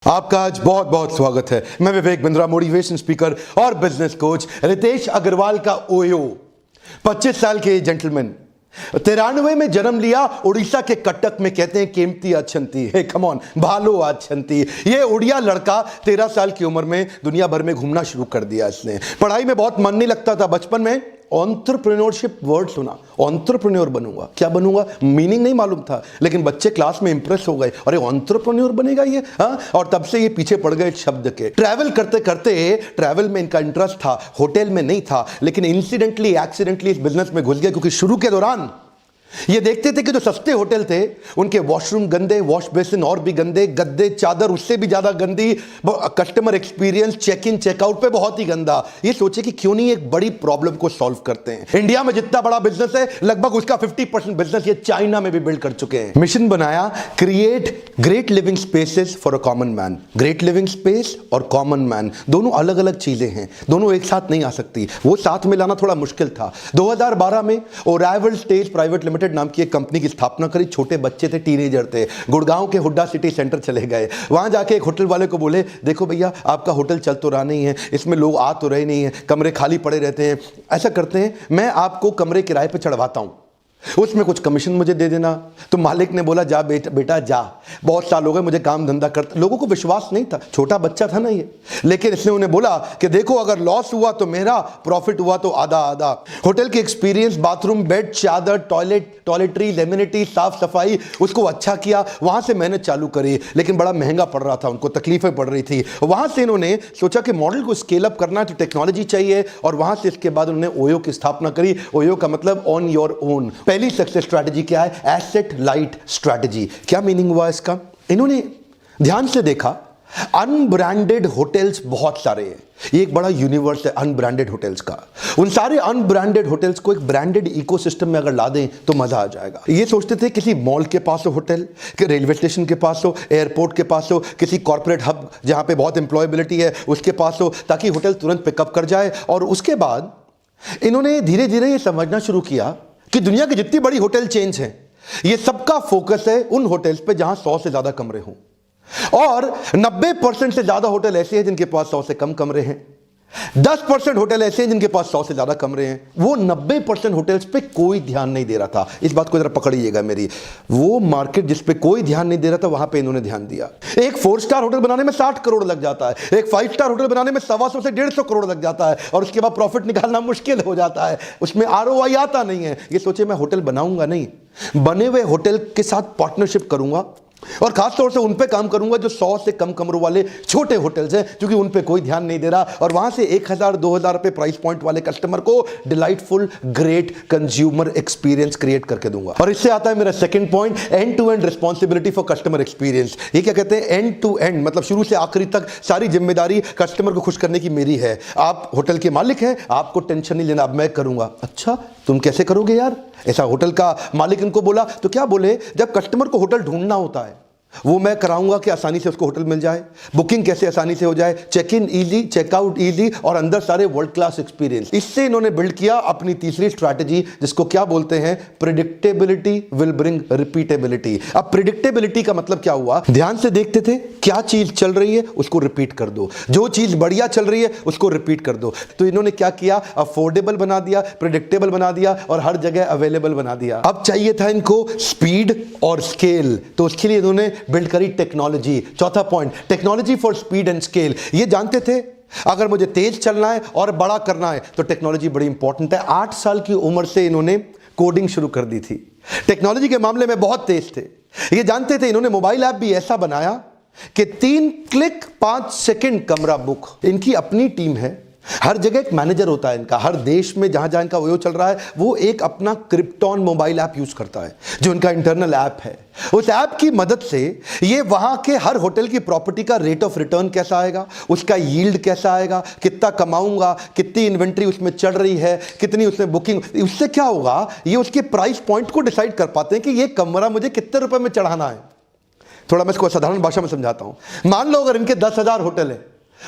आपका आज बहुत बहुत स्वागत है। मैं विवेक बिंद्रा, मोटिवेशन स्पीकर और बिजनेस कोच। रितेश अग्रवाल का ओयो 25 साल के जेंटलमैन, 93 में जन्म लिया, उड़ीसा के कटक में। कहते हैं केमती अच्छंती है, कम ऑन, भालो अच्छंती। ये उड़िया लड़का 13 साल की उम्र में दुनिया भर में घूमना शुरू कर दिया इसने। पढ़ाई में बहुत मन नहीं लगता था बचपन में। एंटरप्रेन्योरशिप वर्ड सुना, एंटरप्रेन्योर बनूंगा। क्या बनूंगा मीनिंग नहीं मालूम था, लेकिन बच्चे क्लास में इंप्रेस हो गए, अरे एंटरप्रेन्योर बनेगा ये, हाँ। और तब से ये पीछे पड़ गए शब्द के। ट्रैवल करते करते, ट्रैवल में इनका इंटरेस्ट था, होटल में नहीं था, लेकिन इंसिडेंटली एक्सीडेंटली इस बिजनेस में घुस गए, क्योंकि शुरू के दौरान ये देखते थे कि जो सस्ते होटल थे उनके वॉशरूम गंदे, वॉश बेसिन और भी गंदे, गद्दे चादर उससे भी ज्यादा गंदी, customer experience check in checkout पे बहुत ही गंदा। ये सोचे कि क्यों नहीं एक बड़ी प्रॉब्लम को सॉल्व करते हैं। इंडिया में जितना बड़ा बिजनेस है, लगभग उसका 50% बिजनेस ये चाइना में भी बिल्ड कर चुके हैं। मिशन बनाया, create great living spaces for a common man. Great living space और कॉमन मैन दोनों अलग अलग चीजें हैं, दोनों एक साथ नहीं आ सकती। वो साथ में लाना थोड़ा मुश्किल था। 2012 में ओराइवल स्टेज प्राइवेट लिमिटेड नाम की एक कंपनी की स्थापना करी। छोटे बच्चे थे, टीनेजर थे। गुड़गांव के हुड्डा सिटी सेंटर चले गए। वहां जाके एक होटल वाले को बोले, देखो भैया आपका होटल चल तो रहा नहीं है, इसमें लोग आ तो रहे नहीं है, कमरे खाली पड़े रहते हैं। ऐसा करते हैं, मैं आपको कमरे किराए पे चढ़वाता हूं, उसमें कुछ कमीशन मुझे दे देना। तो मालिक ने बोला, जा बेटा जा, बहुत साल हो गए मुझे काम धंधा करते। लोगों को विश्वास नहीं था, छोटा बच्चा था ना ये, लेकिन इसने उन्हें बोला कि देखो अगर लॉस हुआ तो मेरा, प्रॉफिट हुआ तो आधा आधा। होटल की एक्सपीरियंस, बाथरूम, बेड, चादर, टॉयलेटरी, लेमिनिटी, साफ सफाई, उसको अच्छा किया। वहां से मेहनत चालू करी, लेकिन बड़ा महंगा पड़ रहा था, उनको तकलीफें पड़ रही थी। वहां से इन्होंने सोचा कि मॉडल को स्केल अप करना है तो टेक्नोलॉजी चाहिए, और वहां से इसके बाद उन्होंने ओयो की स्थापना करी। ओयो का मतलब ऑन योर ओन। पहली सक्सेस स्ट्रैटेजी क्या है? Asset light strategy. क्या मीनिंग हुआ इसका? इन्होंने ध्यान से देखा, अनब्रांडेड होटल्स बहुत सारे हैं, ये एक बड़ा यूनिवर्स है अनब्रांडेड होटल्स का। उन सारे अनब्रांडेड होटल्स को एक ब्रांडेड इकोसिस्टम में अगर ला दें तो मजा आ जाएगा। ये सोचते थे किसी मॉल के पास हो होटल, कि रेलवे स्टेशन के पास हो, एयरपोर्ट के पास हो, किसी कॉर्पोरेट हब जहां पे बहुत एम्प्लॉयबिलिटी है उसके पास हो, ताकि होटल तुरंत पिकअप कर जाए। और उसके बाद इन्होंने धीरे धीरे ये समझना शुरू किया कि दुनिया की जितनी बड़ी होटल चेन्स हैं, ये सबका फोकस है उन होटल्स पे जहां 100 से ज्यादा कमरे हों, और 90% से ज्यादा होटल ऐसे हैं जिनके पास 100 से कम कमरे हैं। 10% होटल ऐसे हैं जिनके पास 100 से ज्यादा कमरे हैं। वो 90% होटल्स पे कोई ध्यान नहीं दे रहा था। इस बात को जरा पकड़िएगा मेरी। वो मार्केट जिस पे कोई ध्यान नहीं दे रहा था, वहां पे इन्होंने ध्यान दिया। एक 4 स्टार होटल बनाने में 60 करोड़ लग जाता है, एक 5 स्टार होटल बनाने में 125 से 150 करोड़ लग जाता है, और उसके बाद प्रॉफिट निकालना मुश्किल हो जाता है, उसमें ROI आता नहीं है। ये सोचे मैं होटल बनाऊंगा नहीं, बने हुए होटल के साथ पार्टनरशिप करूंगा, और खासतौर से उन पे काम करूंगा जो 100 से कम कमरों वाले छोटे होटल्स हैं, क्योंकि उन पे कोई ध्यान नहीं दे रहा। और वहां से 1000-2000 रुपए प्राइस पॉइंट वाले कस्टमर को delightful great consumer experience create करके दूंगा। और इससे आता है मेरा second point, end to end responsibility for customer experience. ये क्या कहते हैं? एंड टू एंड मतलब शुरू से आखिरी तक सारी जिम्मेदारी कस्टमर को खुश करने की मेरी है। आप होटल के मालिक हैं, आपको टेंशन नहीं लेना, अब मैं करूंगा। अच्छा तुम कैसे करोगे यार? ऐसा होटल का मालिक इनको बोला। तो क्या बोले, जब कस्टमर को होटल ढूंढना होता है वो मैं कराऊंगा कि आसानी से उसको होटल मिल जाए, बुकिंग कैसे आसानी से हो जाए, check in easy, checkout easy, और अंदर सारे वर्ल्ड क्लास एक्सपीरियंस। इससे इन्होंने बिल्ड किया अपनी तीसरी स्ट्रैटेजी, जिसको क्या बोलते हैं? Predictability will bring repeatability. अब प्रिडिक्टेबिलिटी का मतलब क्या हुआ? ध्यान से देखते थे, क्या चीज चल रही है उसको रिपीट कर दो, जो चीज बढ़िया चल रही है उसको रिपीट कर दो। तो इन्होंने क्या किया? अफोर्डेबल बना दिया, प्रिडिक्टेबल बना दिया, और हर जगह अवेलेबल बना दिया। अब चाहिए था इनको स्पीड और स्केल, तो उसके लिए इन्होंने बिल्ड करी टेक्नोलॉजी। चौथा point, technology for speed and scale. ये जानते थे अगर मुझे तेज चलना है और बड़ा करना है तो टेक्नोलॉजी बड़ी इंपॉर्टेंट है। 8 साल की उम्र से इन्होंने कोडिंग शुरू कर दी थी, टेक्नोलॉजी के मामले में बहुत तेज थे। ये जानते थे, इन्होंने मोबाइल ऐप भी ऐसा बनाया कि 3 क्लिक 5 सेकंड कमरा बुक। इनकी अपनी टीम है, हर जगह एक मैनेजर होता है इनका, हर देश में जहां जहां इनका ओयो चल रहा है वो एक अपना क्रिप्टॉन मोबाइल ऐप यूज करता है, जो इनका इंटरनल ऐप है। उस ऐप की मदद से ये वहां के हर होटल की प्रॉपर्टी का रेट ऑफ रिटर्न कैसा आएगा, उसका यील्ड कैसा आएगा, कितना कमाऊंगा, कितनी इन्वेंट्री उसमें चढ़ रही है, कितनी उसमें बुकिंग, उससे क्या होगा, ये उसके प्राइस पॉइंट को डिसाइड कर पाते हैं कि ये कमरा मुझे कितने रुपए में चढ़ाना है। थोड़ा मैं इसको साधारण भाषा में समझाता हूं। मान लो अगर इनके 10,000 होटल है,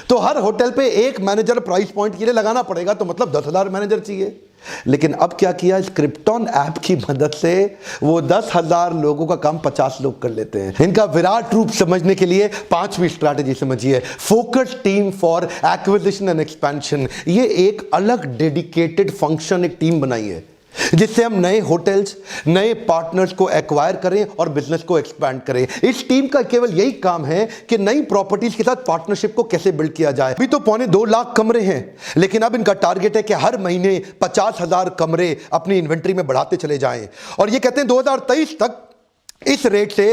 तो हर होटल पे एक मैनेजर प्राइस पॉइंट के लिए लगाना पड़ेगा, तो मतलब 10,000 मैनेजर चाहिए। लेकिन अब क्या किया, स्क्रिप्टॉन ऐप की मदद से वो 10,000 लोगों का काम 50 लोग कर लेते हैं। इनका विराट रूप समझने के लिए 5वीं स्ट्रैटेजी समझिए, focus team for acquisition and expansion. ये एक अलग डेडिकेटेड फंक्शन, एक टीम बनाई है जिससे हम नए होटल्स, नए पार्टनर्स को एक्वायर करें और बिजनेस को एक्सपैंड करें। इस टीम का केवल यही काम है कि नई प्रॉपर्टीज के साथ पार्टनरशिप को कैसे बिल्ड किया जाए। अभी तो 2.25 लाख कमरे हैं, लेकिन अब इनका टारगेट है कि हर महीने 50,000 कमरे अपनी इन्वेंट्री में बढ़ाते चले जाएं। और ये कहते हैं 2023 तक इस रेट से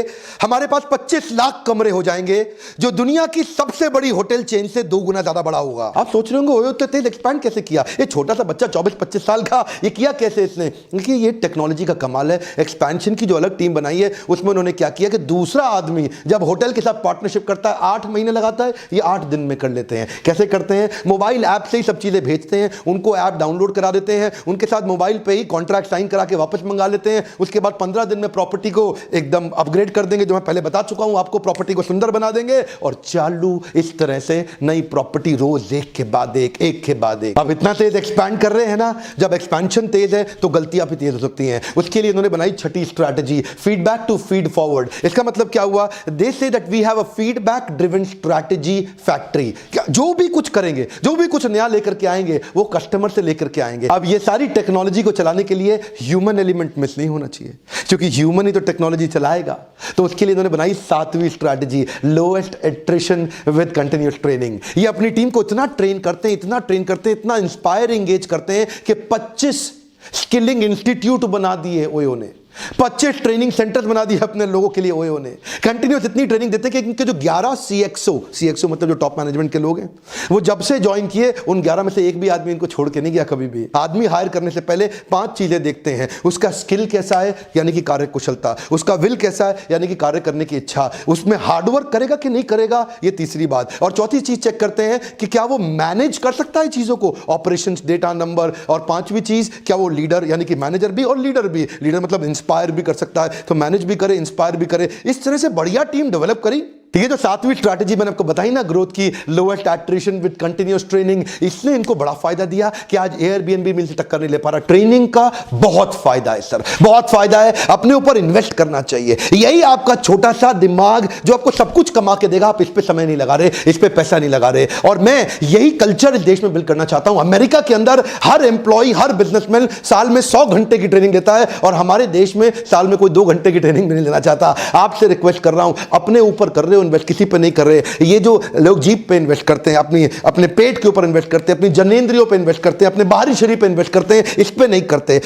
हमारे पास 25 लाख कमरे हो जाएंगे, जो दुनिया की सबसे बड़ी होटल चेन से 2 गुना ज्यादा बड़ा होगा। आप सोच रहे होंगे ओयो तो तेज एक्सपैंड कैसे किया, ये छोटा सा बच्चा 24-25 साल का, ये किया कैसे इसने? देखिए ये टेक्नोलॉजी का कमाल है। एक्सपेंशन की जो अलग टीम बनाई है उसमें उन्होंने क्या किया कि दूसरा आदमी जब होटल के साथ पार्टनरशिप करता है 8 महीने लगाता है, ये 8 दिन में कर लेते हैं। कैसे करते हैं? मोबाइल ऐप से ही सब चीजें भेजते हैं, उनको ऐप डाउनलोड करा देते हैं, उनके साथ मोबाइल पे ही कॉन्ट्रैक्ट साइन करा के वापस मंगा लेते हैं। उसके बाद 15 दिन में प्रॉपर्टी को एकदम अपग्रेड कर देंगे, जो मैं पहले बता चुका हूं आपको, प्रॉपर्टी को सुंदर बना देंगे और चालू इस तरह से नई प्रॉपर्टी रोज एक के बाद एक के बाद एक। अब इतना तेज एक्सपैंड कर रहे हैं ना, जब एक्सपेंशन तेज है तो गलतियां भी तेज हो सकती हैं। उसके लिए उन्होंने बनाई 6ठी strategy, feedback to feed forward. इसका मतलब क्या हुआ? They say that we have a feedback driven strategy factory. जो भी कुछ करेंगे, जो भी कुछ नया लेकर के आएंगे, वो कस्टमर से लेकर के आएंगे। अब ये सारी टेक्नोलॉजी को चलाने के लिए ह्यूमन एलिमेंट मिस नहीं होना चाहिए, क्योंकि ह्यूमन ही तो टेक्नोलॉजी चलाएगा। तो उसके लिए इन्होंने बनाई 7वीं strategy, lowest attrition with continuous training. ये अपनी टीम को इतना ट्रेन करते हैं, इतना ट्रेन करते हैं, इतना इंस्पायर एंगेज करते हैं कि 25 स्किलिंग इंस्टीट्यूट बना दिए ओयो ने, 25 ट्रेनिंग सेंटर्स बना दिए अपने लोगों के लिए ओयो ने। कंटिन्यूस इतनी ट्रेनिंग देते हैं कि इनके जो 11 सीएक्सओ मतलब जो टॉप मैनेजमेंट के लोग हैं, वो जब से ज्वाइन किए उन 11 में से एक भी आदमी इनको छोड़ के नहीं गया कभी भी। आदमी हायर करने से पहले 5 चीजें देखते हैं, उसका स्किल कैसा है यानी कि कार्य कुशलता, उसका विल कैसा है यानी कि कार्य करने की इच्छा, उसमें हार्डवर्क करेगा कि नहीं करेगा, ये तीसरी बात, और चौथी चीज चेक करते हैं कि क्या वो मैनेज कर सकता है चीजों को, ऑपरेशंस, डेटा, नंबर, और 5वीं चीज क्या वो लीडर यानी कि मैनेजर भी और लीडर भी। लीडर मतलब इंस्पायर भी कर सकता है, तो मैनेज भी करे, इंस्पायर भी करे। इस तरह से बढ़िया टीम डेवलप करी। ठीक है, जो 7वीं स्ट्रैटेजी मैंने आपको बताई ना, ग्रोथ की, lowest attrition with continuous training, इसने इनको बड़ा फायदा दिया कि आज एयरबीएनबी मिल से टक्कर नहीं ले पा रहा। ट्रेनिंग का बहुत फायदा है सर, बहुत फायदा है। अपने ऊपर इन्वेस्ट करना चाहिए। यही आपका छोटा सा दिमाग जो आपको सब कुछ कमा के देगा, आप इस पे समय नहीं लगा रहे, इस पे पैसा नहीं लगा रहे। और मैं यही कल्चर इस देश में बिल्ड करना चाहता हूं। अमेरिका के अंदर हर एम्प्लॉय, हर बिजनेसमैन साल में 100 घंटे की ट्रेनिंग लेता है, और हमारे देश में साल में कोई 2 घंटे की ट्रेनिंग भी नहीं लेना चाहता। आपसे रिक्वेस्ट कर रहा हूं, अपने ऊपर कर रहे हो इन्वेस्ट, किसी पे नहीं कर रहे। ये जो लोग जीप पे इन्वेस्ट करते हैं, अपने पेट के ऊपर इन्वेस्ट करते हैं, अपनी जनेंद्रियों पे इन्वेस्ट करते हैं, अपने बाहरी शरीर पे इन्वेस्ट करते हैं, इस पे नहीं करते।